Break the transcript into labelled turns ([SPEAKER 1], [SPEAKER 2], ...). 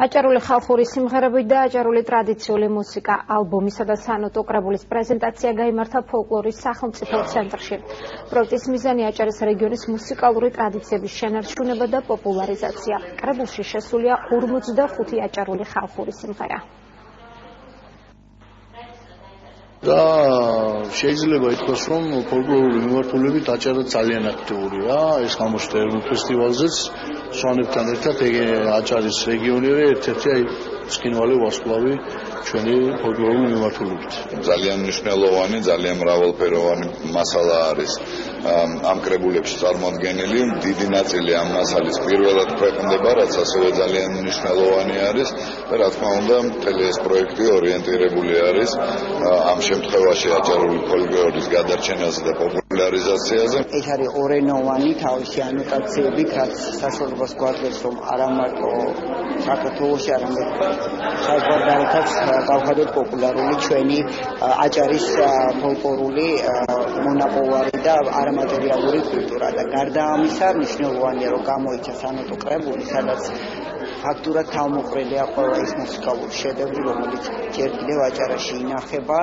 [SPEAKER 1] აჭარული ხალხური სიმღერები და აჭარული ტრადიციული მუსიკა ალბომისა და სანოტო კრებულის პრეზენტაცია გაიმართა ფოლკლორის სახელმწიფო ცენტრში. პროექტის მიზანი აჭარის რეგიონის მუსიკალური ტრადიციების შენარჩუნება და პოპულარიზაცია. კრებულში შესულია 45 აჭარული ხალხური სიმღერა.
[SPEAKER 2] და შეიძლება ითქვას, რომ ფოლკლორული მიმართულებით აჭარა ძალიან აქტიურია. ეს გამოჩნდა ეროვნულ ფესტივალზეც სვანებთან ერთად აჭარის რეგიონი ერთ-ერთი ცხინვალე ვარსკვლავი ჩვენი ფოლკლორული მიმართულებით.
[SPEAKER 3] ძალიან მნიშვნელოვანი, ძალიან მრავალფეროვანი მასალა არის ამ კრებულებში წარმოდგენილი. დიდი ნაწილი ამ მასალის პირველად ქვეყნდება, რაც ასევე ძალიან მნიშვნელოვანი არის. და რა თქმა უნდა, მთელი ეს პროექტი ორიენტირებული არის ამ შემთხვევაში აჭარული ფოლკლორის გადარჩენაზე და პოპულარიზაციაზე.
[SPEAKER 4] ეს არის ორენოვანი თავისი ანოტაციებით, რაც საშუალებას გვაძლევს, რომ არა მარტო საქართველოში, არამედ საზღვარგარეთაც გავხადოთ პოპულარული ჩვენი აჭარის ფოლკლორული მონაპოვარი და არამატერიალური კულტურა. და გარდა ამისა, მნიშვნელოვანია, რომ გამოიცა სანოტო კრებული, სადაც ფაქტურად თავმოყრილია ყველა ის მუსიკალური შედევრი, რომელიც ჯერ კიდევ აჭარაში ინახება.